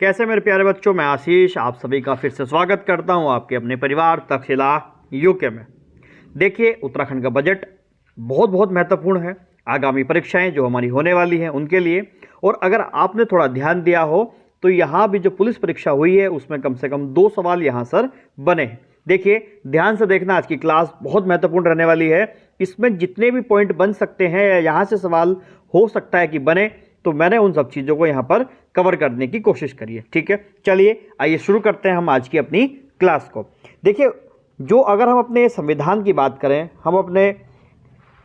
कैसे मेरे प्यारे बच्चों, मैं आशीष आप सभी का फिर से स्वागत करता हूं आपके अपने परिवार तक्षशिला यूके में। देखिए, उत्तराखंड का बजट बहुत बहुत महत्वपूर्ण है आगामी परीक्षाएं जो हमारी होने वाली हैं उनके लिए। और अगर आपने थोड़ा ध्यान दिया हो तो यहाँ भी जो पुलिस परीक्षा हुई है उसमें कम से कम 2 सवाल यहाँ सर बने हैं। देखिए, ध्यान से देखना, आज की क्लास बहुत महत्वपूर्ण रहने वाली है। इसमें जितने भी पॉइंट बन सकते हैं या यहाँ से सवाल हो सकता है कि बने, तो मैंने उन सब चीज़ों को यहाँ पर कवर करने की कोशिश करी है। ठीक है, चलिए आइए शुरू करते हैं हम आज की अपनी क्लास को। देखिए, जो अगर हम अपने संविधान की बात करें, हम अपने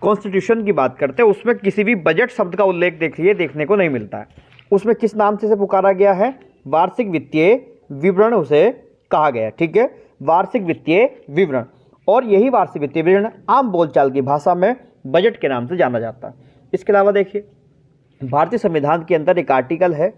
कॉन्स्टिट्यूशन की बात करते हैं, उसमें किसी भी बजट शब्द का उल्लेख देखिए देखने को नहीं मिलता है। उसमें किस नाम से पुकारा गया है? वार्षिक वित्तीय विवरण उसे कहा गया है। ठीक है, वार्षिक वित्तीय विवरण। और यही वार्षिक वित्तीय विवरण आम बोलचाल की भाषा में बजट के नाम से जाना जाता है। इसके अलावा देखिए, भारतीय संविधान के अंदर एक आर्टिकल है,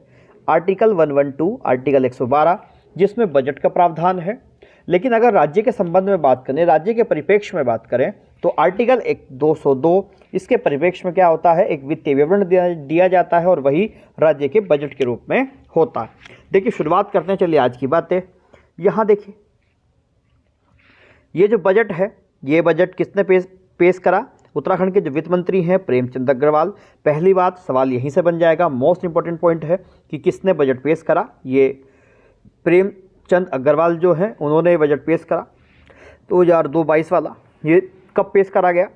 आर्टिकल 112, आर्टिकल 112, जिसमें बजट का प्रावधान है। लेकिन अगर राज्य के संबंध में बात करें, राज्य के परिप्रेक्ष्य में बात करें, तो आर्टिकल 202, इसके परिप्रेक्ष्य में क्या होता है? एक वित्तीय विवरण दिया जाता है और वही राज्य के बजट के रूप में होता है। देखिए, शुरुआत करते हैं, चलिए आज की बातें। यहाँ देखिए, ये जो बजट है, ये बजट किसने पेश करा? उत्तराखंड के जो वित्त मंत्री हैं प्रेमचंद अग्रवाल। पहली बात, सवाल यहीं से बन जाएगा, मोस्ट इंपॉर्टेंट पॉइंट है कि किसने बजट पेश करा। ये प्रेमचंद अग्रवाल जो हैं उन्होंने बजट पेश करा 2022 वाला। ये कब पेश करा गया?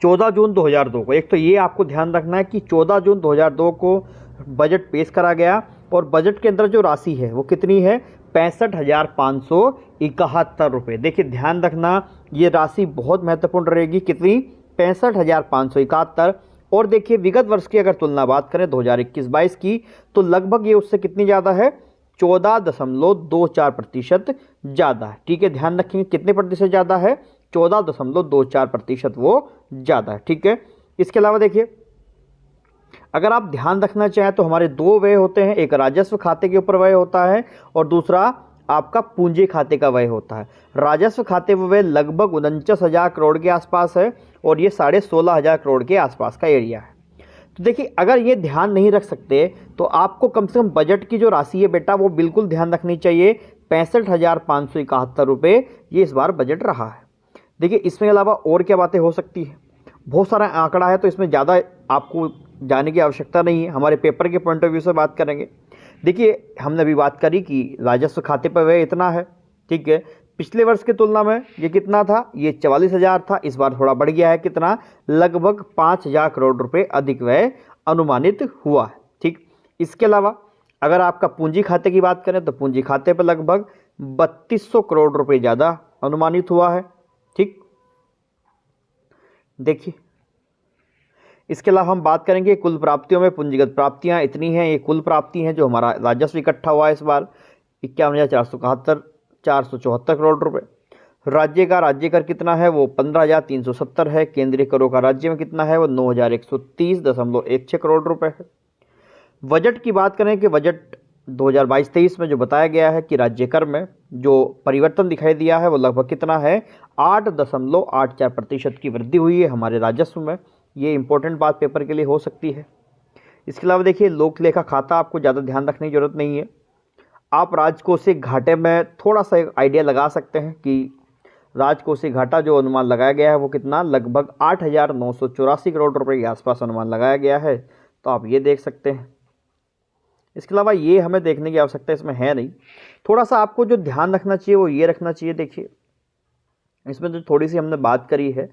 14 जून 2002 को। एक तो ये आपको ध्यान रखना है कि 14 जून 2002 को बजट पेश करा गया। और बजट के अंदर जो राशि है वो कितनी है? 65,571 रुपये। देखिए, ध्यान रखना, ये राशि बहुत महत्वपूर्ण रहेगी। कितनी? 65,571। और देखिए, विगत वर्ष की अगर तुलना बात करें 2021-22 की, तो लगभग ये उससे कितनी ज़्यादा है? 14.24% ज़्यादा है। ठीक है, ध्यान रखेंगे कितने प्रतिशत ज़्यादा है? 14.24% वो ज़्यादा है। ठीक है, इसके अलावा देखिए, अगर आप ध्यान रखना चाहें तो हमारे 2 व्यय होते हैं, एक राजस्व खाते के ऊपर व्यय होता है और दूसरा आपका पूंजी खाते का व्यय होता है। राजस्व खाते व्यय लगभग 49,000 करोड़ के आसपास है और ये 16,500 करोड़ के आसपास का एरिया है। तो देखिए, अगर ये ध्यान नहीं रख सकते तो आपको कम से कम बजट की जो राशि है बेटा वो बिल्कुल ध्यान रखनी चाहिए। 65,571 रुपये ये इस बार बजट रहा है। देखिए, इसमें अलावा और क्या बातें हो सकती है? बहुत सारा आंकड़ा है तो इसमें ज़्यादा आपको जाने की आवश्यकता नहीं है, हमारे पेपर के पॉइंट ऑफ व्यू से बात करेंगे। देखिए, हमने अभी बात करी कि राजस्व खाते पर व्यय इतना है। ठीक है, पिछले वर्ष की तुलना में ये कितना था? ये 44,000 था, इस बार थोड़ा बढ़ गया है। कितना? लगभग 5,000 करोड़ रुपए अधिक व्यय अनुमानित हुआ है। ठीक, इसके अलावा अगर आपका पूंजी खाते की बात करें तो पूंजी खाते पर लगभग 3200 करोड़ रुपए ज़्यादा अनुमानित हुआ है। ठीक, देखिए, इसके अलावा हम बात करेंगे कुल प्राप्तियों में पूंजीगत प्राप्तियां इतनी हैं। ये कुल प्राप्ति हैं जो हमारा राजस्व इकट्ठा हुआ है इस बार 51,474 करोड़ रुपए। राज्य कर कितना है? वो 15,370 है। केंद्रीय करों का राज्य में कितना है? वो 9,130.16 करोड़ रुपए है। बजट की बात करें कि बजट 2022-23 में जो बताया गया है कि राज्य कर में जो परिवर्तन दिखाई दिया है वो लगभग कितना है? 8.84% की वृद्धि हुई है हमारे राजस्व में। ये इंपॉर्टेंट बात पेपर के लिए हो सकती है। इसके अलावा देखिए, लोक लेखा खाता आपको ज़्यादा ध्यान रखने की जरूरत नहीं है। आप राजकोषीय घाटे में थोड़ा सा आइडिया लगा सकते हैं कि राजकोषीय घाटा जो अनुमान लगाया गया है वो कितना? लगभग 8,984 करोड़ रुपए के आसपास अनुमान लगाया गया है, तो आप ये देख सकते हैं। इसके अलावा ये हमें देखने की आवश्यकता इसमें है नहीं। थोड़ा सा आपको जो ध्यान रखना चाहिए वो ये रखना चाहिए। देखिए, इसमें जो थोड़ी सी हमने बात करी है,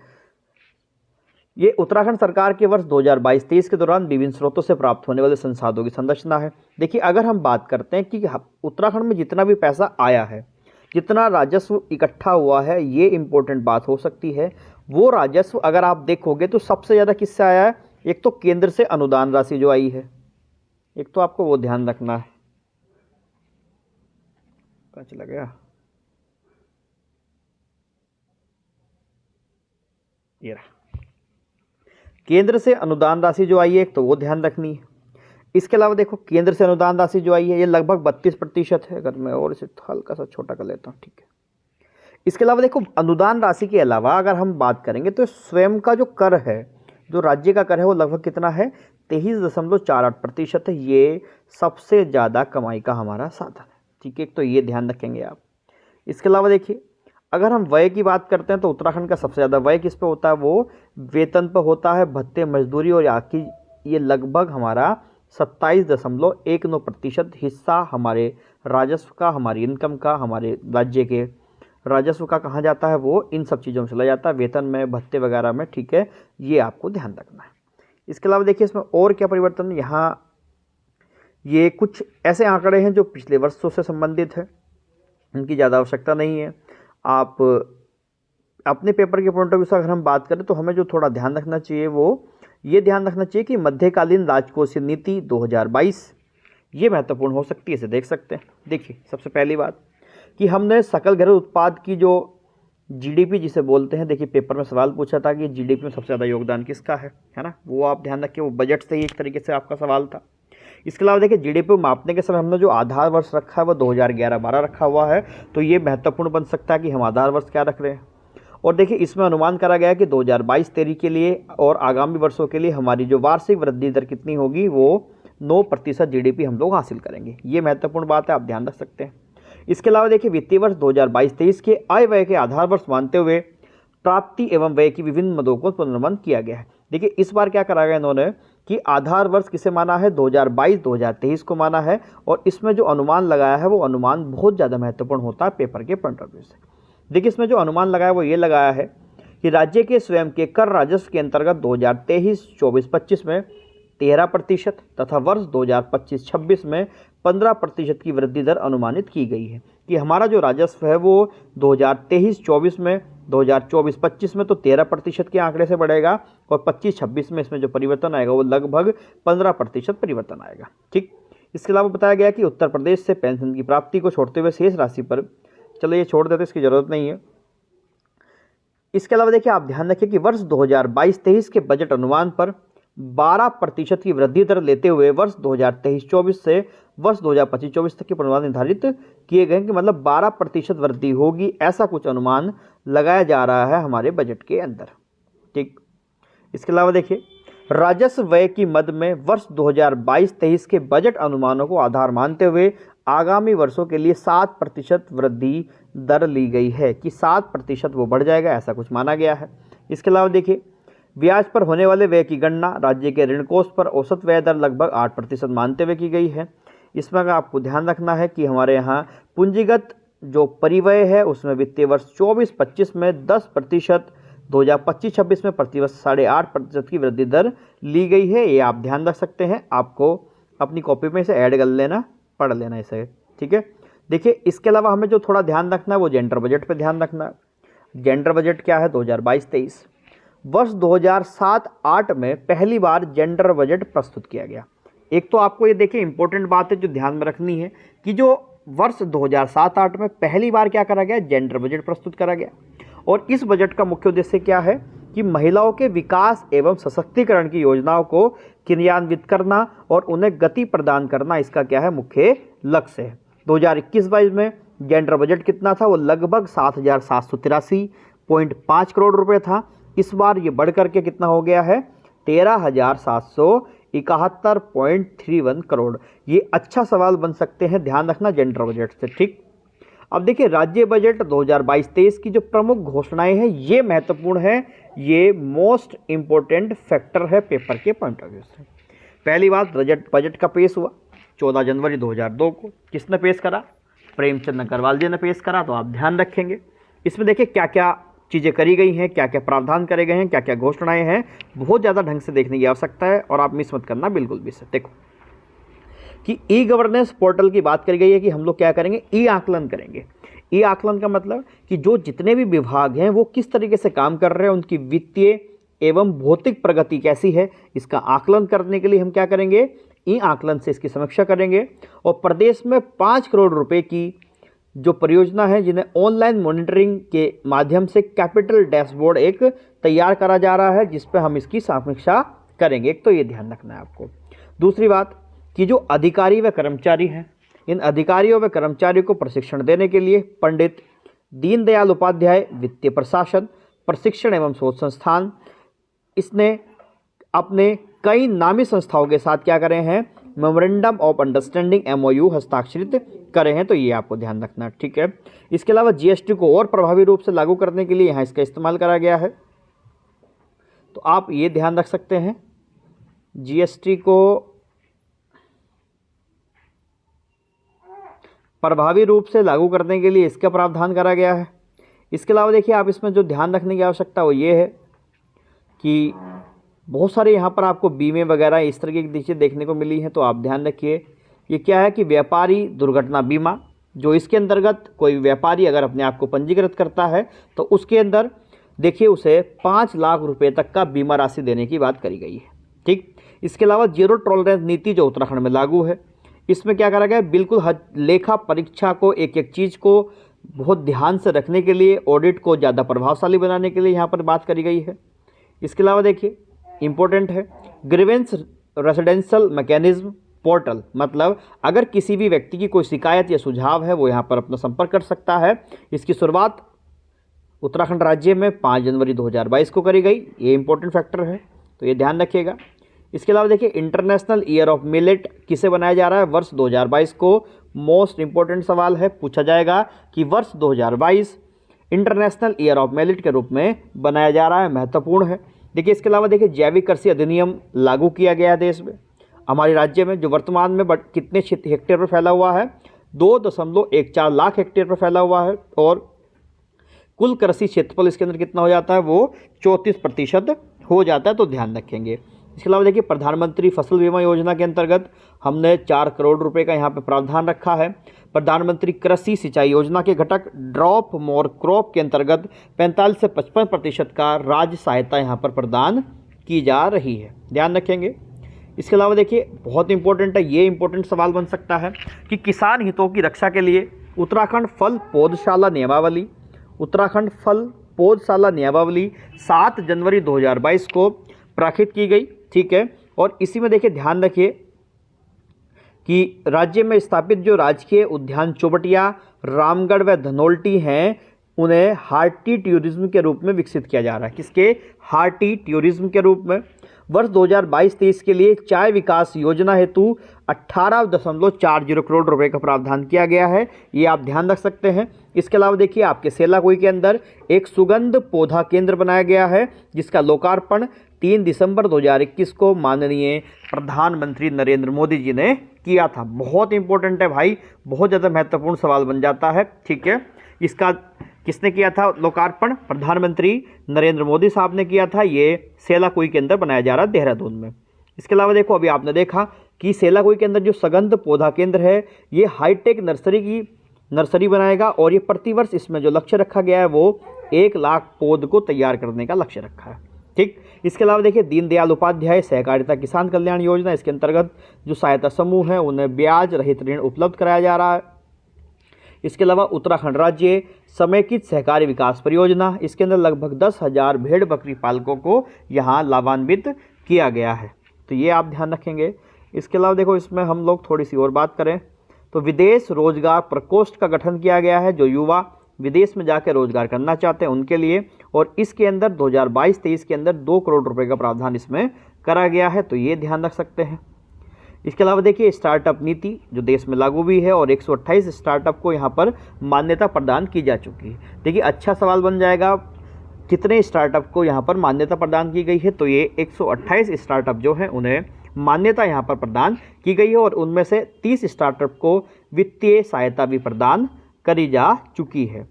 ये उत्तराखंड सरकार के वर्ष 2022-23 के दौरान विभिन्न स्रोतों से प्राप्त होने वाले संसाधनों की संरचना है। देखिए, अगर हम बात करते हैं कि उत्तराखंड में जितना भी पैसा आया है, जितना राजस्व इकट्ठा हुआ है, ये इंपॉर्टेंट बात हो सकती है। वो राजस्व अगर आप देखोगे तो सबसे ज़्यादा किससे आया है? एक तो केंद्र से अनुदान राशि जो आई है, एक तो आपको वो ध्यान रखना है। कहाँ चला गया? ये रहा, केंद्र से अनुदान राशि जो आई है एक तो वो ध्यान रखनी है। इसके अलावा देखो, केंद्र से अनुदान राशि जो आई है ये लगभग 32% है। अगर मैं और इसे हल्का सा छोटा कर लेता हूँ, ठीक है। इसके अलावा देखो, अनुदान राशि के अलावा अगर हम बात करेंगे तो स्वयं का जो कर है, जो राज्य का कर है वो लगभग कितना है? 23.48% है। ये सबसे ज़्यादा कमाई का हमारा साधन है। ठीक है, तो ये ध्यान रखेंगे आप। इसके अलावा देखिए, अगर हम व्यय की बात करते हैं तो उत्तराखंड का सबसे ज़्यादा व्यय किस पे होता है, वो वेतन पर होता है, भत्ते, मजदूरी और आखिर ये लगभग हमारा 27.19% हिस्सा हमारे राजस्व का, हमारी इनकम का, हमारे राज्य के राजस्व का कहाँ जाता है, वो इन सब चीज़ों में चला जाता है, वेतन में, भत्ते वगैरह में। ठीक है, ये आपको ध्यान रखना है। इसके अलावा देखिए इसमें और क्या परिवर्तन, यहाँ ये कुछ ऐसे आंकड़े हैं जो पिछले वर्षों से संबंधित है, इनकी ज़्यादा आवश्यकता नहीं है। आप अपने पेपर के पॉइंट ऑफ व्यू से अगर हम बात करें तो हमें जो थोड़ा ध्यान रखना चाहिए वो ये ध्यान रखना चाहिए कि मध्यकालीन राजकोषीय नीति 2022 ये महत्वपूर्ण हो सकती है, इसे देख सकते हैं। देखिए, सबसे पहली बात कि हमने सकल घरेलू उत्पाद की जो जीडीपी जिसे बोलते हैं, देखिए पेपर में सवाल पूछा था कि जीडीपी में सबसे ज़्यादा योगदान किसका है ना, वो आप ध्यान रखिए, वो बजट से ही एक तरीके से आपका सवाल था। इसके अलावा देखिए जीडीपी को मापने के समय हमने जो आधार वर्ष रखा है वो 2011-12 रखा हुआ है, तो ये महत्वपूर्ण बन सकता है कि हम आधार वर्ष क्या रख रहे हैं। और देखिए इसमें अनुमान करा गया है कि 2022-23 के लिए और आगामी वर्षों के लिए हमारी जो वार्षिक वृद्धि दर कितनी होगी, वो 9% जीडीपी हम लोग हासिल करेंगे। ये महत्वपूर्ण बात है, आप ध्यान रख सकते हैं। इसके अलावा देखिए वित्तीय वर्ष 2022-23 के आय व्यय के आधार वर्ष मानते हुए प्राप्ति एवं व्यय की विभिन्न मदों को पुनर्मन किया गया है। देखिए इस बार क्या करा गया इन्होंने कि आधार वर्ष किसे माना है, 2022-2023 को माना है, और इसमें जो अनुमान लगाया है वो अनुमान बहुत ज़्यादा महत्वपूर्ण होता है पेपर के पॉइंट ऑफ व्यू से। देखिए इसमें जो अनुमान लगाया वो ये लगाया है कि राज्य के स्वयं के कर राजस्व के अंतर्गत 2023-24-25 में 13% तथा वर्ष 2025-26 में 15% की वृद्धि दर अनुमानित की गई है। कि हमारा जो राजस्व है वो 2023-24 में, 2024-25 में तो 13% के आंकड़े से बढ़ेगा, और 25-26 में इसमें जो परिवर्तन आएगा वो लगभग 15% परिवर्तन आएगा। ठीक, इसके अलावा बताया गया कि उत्तर प्रदेश से पेंशन की प्राप्ति को छोड़ते हुए शेष राशि पर, चलो ये छोड़ देते, इसकी ज़रूरत नहीं है। इसके अलावा देखिए आप ध्यान रखिए कि वर्ष 2022-23 के बजट अनुमान पर 12% की वृद्धि दर लेते हुए वर्ष 2023-24 से वर्ष 2025-24 तक के पूर्वानुमान निर्धारित किए गए कि मतलब 12% वृद्धि होगी, ऐसा कुछ अनुमान लगाया जा रहा है हमारे बजट के अंदर। ठीक, इसके अलावा देखिए राजस्व व्यय की मद में वर्ष 2022-23 के बजट अनुमानों को आधार मानते हुए आगामी वर्षों के लिए 7% वृद्धि दर ली गई है कि 7% वो बढ़ जाएगा, ऐसा कुछ माना गया है। इसके अलावा देखिए ब्याज पर होने वाले व्यय की गणना राज्य के ऋण कोष पर औसत व्यय दर लगभग 8% मानते हुए की गई है। इसमें अगर आपको ध्यान रखना है कि हमारे यहाँ पूंजीगत जो परिव्यय है उसमें वित्तीय वर्ष 24-25 में 10%, 2025-26 में प्रतिवर्ष 8.5% की वृद्धि दर ली गई है। ये आप ध्यान रख सकते हैं, आपको अपनी कॉपी में इसे ऐड कर लेना, पढ़ लेना इसे। ठीक है, देखिए इसके अलावा हमें जो थोड़ा ध्यान रखना है वो जेंडर बजट पे ध्यान रखना है। जेंडर बजट क्या है 2022-23, वर्ष 2007-8 में पहली बार जेंडर बजट प्रस्तुत किया गया। एक तो आपको ये देखिए इंपॉर्टेंट बात है जो ध्यान में रखनी है कि जो वर्ष 2007-8 में पहली बार क्या करा गया, जेंडर बजट प्रस्तुत करा गया। और इस बजट का मुख्य उद्देश्य क्या है कि महिलाओं के विकास एवं सशक्तिकरण की योजनाओं को क्रियान्वित करना और उन्हें गति प्रदान करना, इसका क्या है मुख्य लक्ष्य है। 2021-22 में जेंडर बजट कितना था, वो लगभग 7,783.5 करोड़ रुपए था। इस बार ये बढ़ करके कितना हो गया है 13,771.31 करोड़। ये अच्छा सवाल बन सकते हैं, ध्यान रखना जेंडर बजट से। ठीक, अब देखिए राज्य बजट 2022-23 की जो प्रमुख घोषणाएं हैं ये महत्वपूर्ण है, ये मोस्ट इंपॉर्टेंट फैक्टर है पेपर के पॉइंट ऑफ व्यू से। पहली बात, बजट का पेश हुआ 14 जनवरी 2002 को। किसने पेश करा, प्रेमचंद अग्रवाल जी ने पेश करा। तो आप ध्यान रखेंगे इसमें देखिए क्या क्या चीज़ें करी गई हैं, क्या क्या प्रावधान करे गए हैं, क्या क्या घोषणाएं हैं, बहुत ज़्यादा ढंग से देखने की आवश्यकता है और आप मिस मत करना बिल्कुल भी से। देखो कि ई गवर्नेंस पोर्टल की बात करी गई है कि हम लोग क्या करेंगे, ई आकलन करेंगे। ई आकलन का मतलब कि जो जितने भी विभाग हैं वो किस तरीके से काम कर रहे हैं, उनकी वित्तीय एवं भौतिक प्रगति कैसी है, इसका आकलन करने के लिए हम क्या करेंगे, ई आकलन से इसकी समीक्षा करेंगे। और प्रदेश में 5 करोड़ रुपए की जो परियोजना है जिन्हें ऑनलाइन मॉनिटरिंग के माध्यम से कैपिटल डैशबोर्ड एक तैयार करा जा रहा है, जिस पर हम इसकी समीक्षा करेंगे। एक तो ये ध्यान रखना है आपको। दूसरी बात कि जो अधिकारी व कर्मचारी हैं, इन अधिकारियों व कर्मचारियों को प्रशिक्षण देने के लिए पंडित दीनदयाल उपाध्याय वित्तीय प्रशासन प्रशिक्षण एवं शोध संस्थान इसने अपने कई नामी संस्थाओं के साथ क्या करें हैं, मेमोरेंडम ऑफ अंडरस्टैंडिंग MOU हस्ताक्षरित करे हैं। तो ये आपको ध्यान रखना, ठीक है। इसके अलावा GST को और प्रभावी रूप से लागू करने के लिए यहाँ इसका इस्तेमाल करा गया है। तो आप ये ध्यान रख सकते हैं, GST को प्रभावी रूप से लागू करने के लिए इसका प्रावधान करा गया है। इसके अलावा देखिए, आप इसमें जो ध्यान रखने की आवश्यकता वो ये है कि बहुत सारे यहाँ पर आपको बीमे वगैरह इस तरह की चीज़ें देखने को मिली हैं। तो आप ध्यान रखिए, ये क्या है कि व्यापारी दुर्घटना बीमा, जो इसके अंतर्गत कोई व्यापारी अगर अपने आप को पंजीकृत करता है तो उसके अंदर देखिए उसे 5 लाख रुपए तक का बीमा राशि देने की बात करी गई है, ठीक। इसके अलावा जीरो टॉलरेंस नीति जो उत्तराखंड में लागू है, इसमें क्या करा गया है, बिल्कुल लेखा परीक्षा को एक एक चीज़ को बहुत ध्यान से रखने के लिए, ऑडिट को ज़्यादा प्रभावशाली बनाने के लिए यहाँ पर बात करी गई है। इसके अलावा देखिए इम्पोर्टेंट है, ग्रीवेंस रेसिडेंशियल मैकेनिज्म पोर्टल, मतलब अगर किसी भी व्यक्ति की कोई शिकायत या सुझाव है वो यहाँ पर अपना संपर्क कर सकता है। इसकी शुरुआत उत्तराखंड राज्य में 5 जनवरी 2022 को करी गई। ये इंपॉर्टेंट फैक्टर है, तो ये ध्यान रखिएगा। इसके अलावा देखिए, इंटरनेशनल ईयर ऑफ मिलेट किसे बनाया जा रहा है, वर्ष 2022 को। मोस्ट इंपॉर्टेंट सवाल है, पूछा जाएगा कि वर्ष 2022 इंटरनेशनल ईयर ऑफ मिलेट के रूप में बनाया जा रहा है, महत्वपूर्ण है। देखिए, इसके अलावा देखिए, जैविक कृषि अधिनियम लागू किया गया है देश में, हमारे राज्य में, जो वर्तमान में कितने हेक्टेयर पर फैला हुआ है, 2.14 लाख हेक्टेयर पर फैला हुआ है। और कुल कृषि क्षेत्रफल इसके अंदर कितना हो जाता है, वो 34% हो जाता है, तो ध्यान रखेंगे। इसके अलावा देखिए, प्रधानमंत्री फसल बीमा योजना के अंतर्गत हमने 4 करोड़ रुपए का यहाँ पे प्रावधान रखा है। प्रधानमंत्री कृषि सिंचाई योजना के घटक ड्रॉप मोर क्रॉप के अंतर्गत 45 से 55% का राज्य सहायता यहाँ पर प्रदान की जा रही है, ध्यान रखेंगे। इसके अलावा देखिए, बहुत इंपॉर्टेंट है, ये इंपॉर्टेंट सवाल बन सकता है कि किसान हितों की रक्षा के लिए उत्तराखंड फल पौधशाला नियमावली, उत्तराखंड फल पौधशाला नियमावली 7 जनवरी 2022 को प्रकाशित की गई, ठीक है। और इसी में देखिए, ध्यान रखिए कि राज्य में स्थापित जो राजकीय उद्यान चौबटिया, रामगढ़ व धनोल्टी हैं, उन्हें हार्टी टूरिज्म के रूप में विकसित किया जा रहा है। किसके, हार्टी टूरिज्म के रूप में। वर्ष 2022-23 के लिए चाय विकास योजना हेतु 18.40 करोड़ रुपए का प्रावधान किया गया है, ये आप ध्यान रख सकते हैं। इसके अलावा देखिए, आपके सेलाकुई के अंदर एक सुगंध पौधा केंद्र बनाया गया है, जिसका लोकार्पण 3 दिसंबर 2021 को माननीय प्रधानमंत्री नरेंद्र मोदी जी ने किया था। बहुत इंपॉर्टेंट है भाई, बहुत ज़्यादा महत्वपूर्ण सवाल बन जाता है, ठीक है। इसका किसने किया था लोकार्पण, प्रधानमंत्री नरेंद्र मोदी साहब ने किया था। ये सेलाकुई के अंदर बनाया जा रहा है, देहरादून में। इसके अलावा देखो, अभी आपने देखा कि सेलाकुई के अंदर जो सुगंध पौधा केंद्र है, ये हाईटेक नर्सरी बनाएगा, और ये प्रतिवर्ष इसमें जो लक्ष्य रखा गया है वो 1 लाख पौध को तैयार करने का लक्ष्य रखा है, ठीक। इसके अलावा देखिए, दीनदयाल उपाध्याय सहकारिता किसान कल्याण योजना, इसके अंतर्गत जो सहायता समूह है उन्हें ब्याज रहित ऋण उपलब्ध कराया जा रहा है। इसके अलावा उत्तराखंड राज्य समेकित सहकारी विकास परियोजना, इसके अंदर लगभग 10,000 भेड़ बकरी पालकों को यहाँ लाभान्वित किया गया है, तो ये आप ध्यान रखेंगे। इसके अलावा देखो, इसमें हम लोग थोड़ी सी और बात करें तो विदेश रोजगार प्रकोष्ठ का गठन किया गया है, जो युवा विदेश में जाकर रोजगार करना चाहते हैं उनके लिए, और इसके अंदर 2022-23 के अंदर 2 करोड़ रुपए का प्रावधान इसमें करा गया है, तो ये ध्यान रख सकते हैं। इसके अलावा देखिए, स्टार्टअप नीति जो देश में लागू भी है, और 128 स्टार्टअप को यहाँ पर मान्यता प्रदान की जा चुकी है। देखिए, अच्छा सवाल बन जाएगा, कितने स्टार्टअप को यहाँ पर मान्यता प्रदान की गई है, तो ये 128 स्टार्टअप जो हैं उन्हें मान्यता यहाँ पर प्रदान की गई है, और उनमें से 30 स्टार्टअप को वित्तीय सहायता भी प्रदान करी जा चुकी है।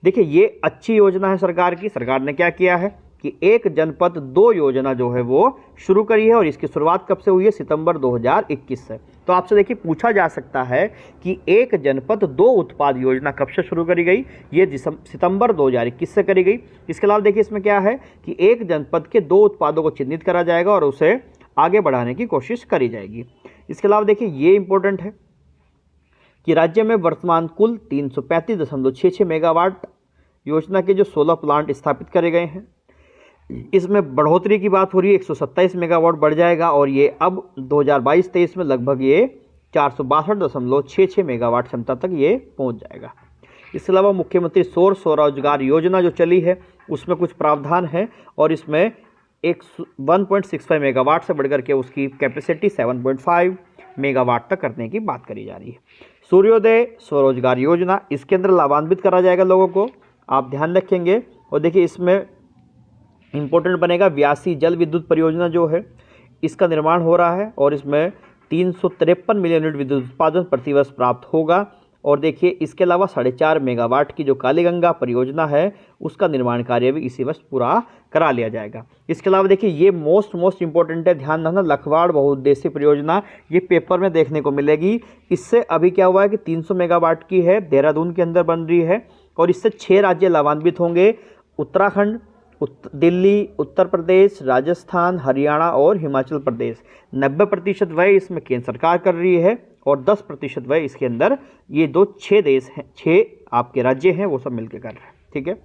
देखिए, ये अच्छी योजना है सरकार की। सरकार ने क्या किया है कि 1 जनपद 2 योजना जो है वो शुरू करी है, और इसकी शुरुआत कब से हुई है, सितंबर 2021 से। तो आपसे देखिए पूछा जा सकता है कि 1 जनपद 2 उत्पाद योजना कब से शुरू करी गई, ये सितंबर 2021 से करी गई। इसके अलावा देखिए, इसमें क्या है कि 1 जनपद के 2 उत्पादों को चिन्हित करा जाएगा और उसे आगे बढ़ाने की कोशिश करी जाएगी। इसके अलावा देखिए, ये इंपॉर्टेंट है कि राज्य में वर्तमान कुल 335.66 मेगावाट योजना के जो 16 प्लांट स्थापित करे गए हैं, इसमें बढ़ोतरी की बात हो रही है, 127 मेगावाट बढ़ जाएगा, और ये अब 2022-23 में लगभग ये 462.66 मेगावाट क्षमता तक ये पहुंच जाएगा। इसके अलावा मुख्यमंत्री सौर स्वरोजगार योजना जो चली है उसमें कुछ प्रावधान है, और इसमें एक 1.65 मेगावाट से बढ़कर के उसकी कैपेसिटी 7.5 मेगावाट तक करने की बात करी जा रही है। सूर्योदय स्वरोजगार योजना, इसके अंदर लाभान्वित करा जाएगा लोगों को, आप ध्यान रखेंगे। और देखिए इसमें इम्पोर्टेंट बनेगा व्यासी जल विद्युत परियोजना जो है इसका निर्माण हो रहा है और इसमें 353 मिलियन यूनिट विद्युत उत्पादन प्रतिवर्ष प्राप्त होगा। और देखिए इसके अलावा 4.5 मेगावाट की जो कालीगंगा परियोजना है उसका निर्माण कार्य भी इसी वर्ष पूरा करा लिया जाएगा। इसके अलावा देखिए ये मोस्ट इंपॉर्टेंट है, ध्यान रखना, लखवाड़ बहुउद्देशीय परियोजना, ये पेपर में देखने को मिलेगी। इससे अभी क्या हुआ है कि 300 मेगावाट की है, देहरादून के अंदर बन रही है और इससे 6 राज्य लाभान्वित होंगे, उत्तराखंड, दिल्ली, उत्तर प्रदेश, राजस्थान, हरियाणा और हिमाचल प्रदेश। 90% व्यय इसमें केंद्र सरकार कर रही है और 10% व्यय इसके अंदर ये 6 देश हैं, 6 आपके राज्य हैं, वो सब मिलकर कर रहे हैं। ठीक है,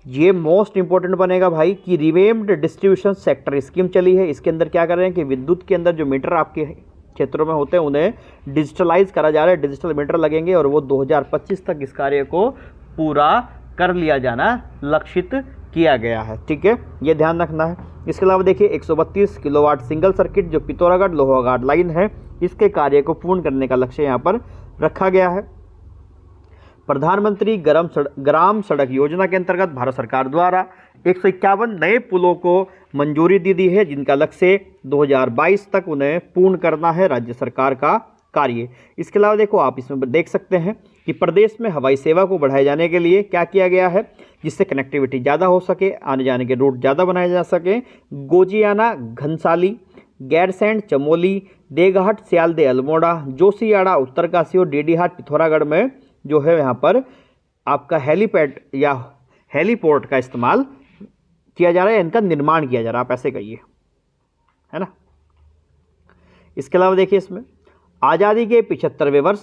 ये मोस्ट इंपॉर्टेंट बनेगा भाई कि रिवेम्ड डिस्ट्रीब्यूशन सेक्टर स्कीम चली है। इसके अंदर क्या कर रहे हैं कि विद्युत के अंदर जो मीटर आपके क्षेत्रों में होते हैं उन्हें डिजिटलाइज करा जा रहा है, डिजिटल मीटर लगेंगे और वो 2025 तक इस कार्य को पूरा कर लिया जाना लक्षित किया गया है। ठीक है, ये ध्यान रखना है। इसके अलावा देखिए 132 किलोवाट सिंगल सर्किट जो पिथौरागढ़ लोहाघाट लाइन है इसके कार्य को पूर्ण करने का लक्ष्य यहाँ पर रखा गया है। प्रधानमंत्री ग्राम सड़क योजना के अंतर्गत भारत सरकार द्वारा 151 नए पुलों को मंजूरी दी है जिनका लक्ष्य 2022 तक उन्हें पूर्ण करना है राज्य सरकार का कार्य। इसके अलावा देखो आप इसमें देख सकते हैं कि प्रदेश में हवाई सेवा को बढ़ाए जाने के लिए क्या किया गया है जिससे कनेक्टिविटी ज़्यादा हो सके, आने जाने के रूट ज़्यादा बनाए जा सके। गोजियाना, घनसाली, गैरसैंण, चमोली, देवघाट, सियालदे, अल्मोड़ा, जोशीयाड़ा, उत्तरकाशी और डीडीहाट पिथौरागढ़ में जो है यहाँ पर आपका हेलीपैड या हेलीपोर्ट का इस्तेमाल किया जा रहा है, इनका निर्माण किया जा रहा है, आप ऐसे कहिए, है ना। इसके अलावा देखिए इसमें आज़ादी के 75वें वर्ष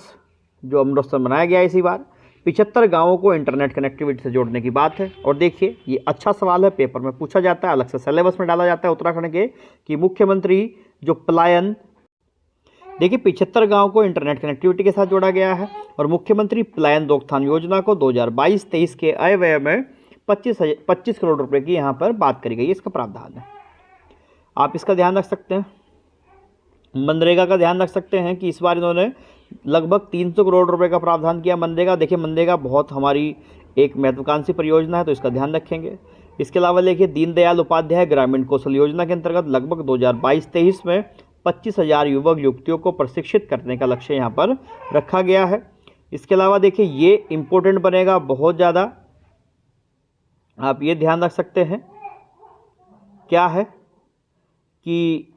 जो अमृतसर मनाया गया इसी बार, 75 गांवों को इंटरनेट कनेक्टिविटी से जोड़ने की बात है। और देखिए ये अच्छा सवाल है, पेपर में पूछा जाता है, अलग से सिलेबस में डाला जाता है उत्तराखंड के कि मुख्यमंत्री जो पलायन, देखिए 75 गांव को इंटरनेट कनेक्टिविटी के साथ जोड़ा गया है और मुख्यमंत्री पलायन रोकथाम योजना को 2022-23 के आय व्यय में 25 करोड़ रुपए की यहाँ पर बात करी गई है, इसका प्रावधान है। आप इसका ध्यान रख सकते हैं। मनरेगा का ध्यान रख सकते हैं कि इस बार इन्होंने लगभग 300 करोड़ रुपए का प्रावधान किया। मनरेगा, देखिए मनरेगा बहुत हमारी एक महत्वाकांक्षी परियोजना है तो इसका ध्यान रखेंगे। इसके अलावा देखिए दीनदयाल उपाध्याय ग्रामीण कौशल योजना के अंतर्गत लगभग 2022-23 में 25,000 युवक युवतियों को प्रशिक्षित करने का लक्ष्य यहाँ पर रखा गया है। इसके अलावा देखिए ये इम्पोर्टेंट बनेगा बहुत ज़्यादा, आप ये ध्यान रख सकते हैं क्या है कि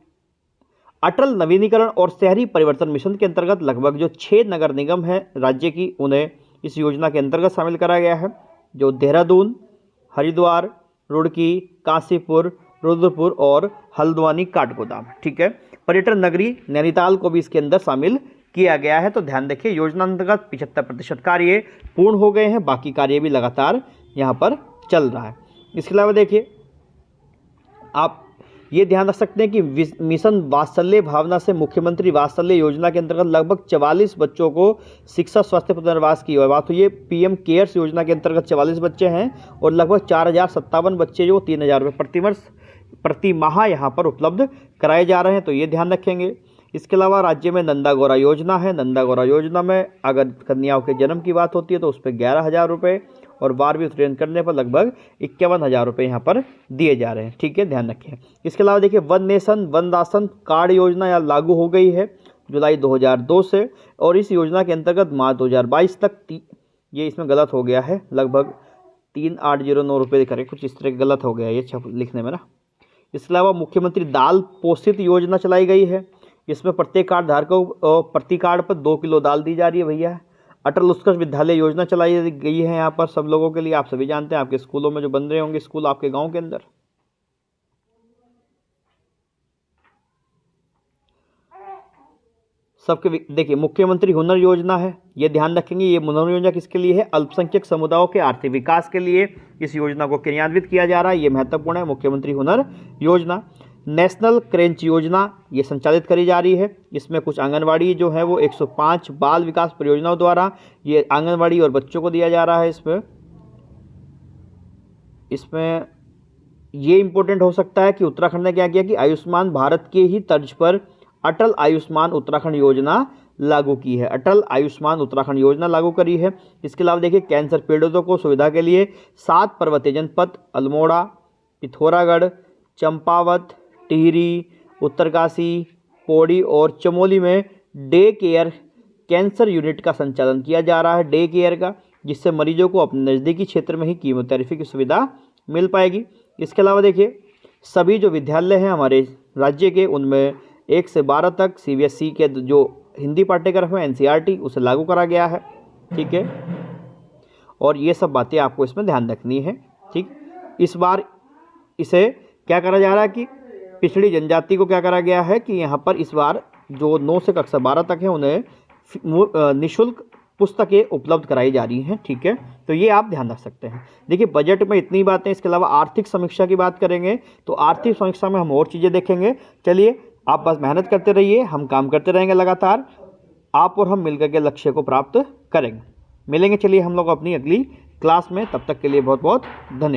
अटल नवीनीकरण और शहरी परिवर्तन मिशन के अंतर्गत लगभग जो 6 नगर निगम हैं राज्य की उन्हें इस योजना के अंतर्गत शामिल करा गया है, जो देहरादून, हरिद्वार, रुड़की, काशीपुर, रुद्रपुर और हल्द्वानी काठगोदाम। ठीक है, पर्यटन नगरी नैनीताल को भी इसके अंदर शामिल किया गया है। तो ध्यान रखिए योजना अंतर्गत 75% कार्य पूर्ण हो गए हैं, बाकी कार्य भी लगातार यहाँ पर चल रहा है। इसके अलावा देखिए आप ये ध्यान रख सकते हैं कि मिशन वात्सल्य भावना से मुख्यमंत्री वात्सल्य योजना के अंतर्गत लगभग 44 बच्चों को शिक्षा स्वास्थ्य पुनर्वास की बात हुई है। पीएम केयर्स योजना के अंतर्गत 44 बच्चे हैं और लगभग 4057 बच्चे जो 3,000 रुपये प्रति माह यहाँ पर उपलब्ध कराए जा रहे हैं, तो ये ध्यान रखेंगे। इसके अलावा राज्य में नंदा गौरा योजना है। नंदा गौरा योजना में अगर कन्याओं के जन्म की बात होती है तो उस पर 11,000 रुपये और 12वीं उत्तीर्ण करने पर लगभग 51,000 रुपये यहाँ पर दिए जा रहे हैं। ठीक है, ध्यान रखें। इसके अलावा देखिए one nation one ration card योजना यहाँ लागू हो गई है जुलाई 2002 से और इस योजना के अंतर्गत मार्च 2022 तक ये इसमें गलत हो गया है, लगभग 3,809 रुपये करें, कुछ इस तरह गलत हो गया ये लिखने में ना। इसके अलावा मुख्यमंत्री दाल पोषित योजना चलाई गई है, इसमें प्रत्येक कार्ड धारकों को प्रति कार्ड पर 2 किलो दाल दी जा रही है भैया। अटल उत्कृष्ट विद्यालय योजना चलाई गई है यहाँ पर सब लोगों के लिए, आप सभी जानते हैं, आपके स्कूलों में जो बन रहे होंगे स्कूल आपके गांव के अंदर। सबके देखिए मुख्यमंत्री हुनर योजना है, ये ध्यान रखेंगे। ये हुनर योजना किसके लिए है? अल्पसंख्यक समुदायों के आर्थिक विकास के लिए इस योजना को क्रियान्वित किया जा रहा है, ये महत्वपूर्ण है। मुख्यमंत्री हुनर योजना। नेशनल क्रेंच योजना ये संचालित करी जा रही है, इसमें कुछ आंगनवाड़ी जो है वो 105 बाल विकास परियोजनाओं द्वारा ये आंगनवाड़ी और बच्चों को दिया जा रहा है। इसमें इसमें ये इम्पोर्टेंट हो सकता है कि उत्तराखंड ने क्या किया कि आयुष्मान भारत के ही तर्ज पर अटल आयुष्मान उत्तराखंड योजना लागू की है। अटल आयुष्मान उत्तराखंड योजना लागू करी है। इसके अलावा देखिए कैंसर पीड़ितों को सुविधा के लिए 7 पर्वतीय जनपद अल्मोड़ा, पिथौरागढ़, चंपावत, टिहरी, उत्तरकाशी, पौड़ी और चमोली में डे केयर कैंसर यूनिट का संचालन किया जा रहा है, डे केयर का, जिससे मरीजों को अपने नज़दीकी क्षेत्र में ही कीमोथेरेपी की सुविधा मिल पाएगी। इसके अलावा देखिए सभी जो विद्यालय हैं हमारे राज्य के, उनमें 1 से 12 तक CBSE के जो हिंदी पाठ्यक्रम है NCERT उसे लागू करा गया है। ठीक है, और ये सब बातें आपको इसमें ध्यान रखनी है। ठीक, इस बार इसे क्या करा जा रहा है कि पिछड़ी जनजाति को क्या करा गया है कि यहाँ पर इस बार जो 9 से कक्षा 12 तक है उन्हें निःशुल्क पुस्तकें उपलब्ध कराई जा रही हैं। ठीक है, तो ये आप ध्यान रख सकते हैं। देखिए बजट में इतनी बातें, इसके अलावा आर्थिक समीक्षा की बात करेंगे तो आर्थिक समीक्षा में हम और चीज़ें देखेंगे। चलिए आप बस मेहनत करते रहिए, हम काम करते रहेंगे लगातार, आप और हम मिलकर के लक्ष्य को प्राप्त करेंगे। मिलेंगे चलिए हम लोग अपनी अगली क्लास में, तब तक के लिए बहुत बहुत धन्यवाद।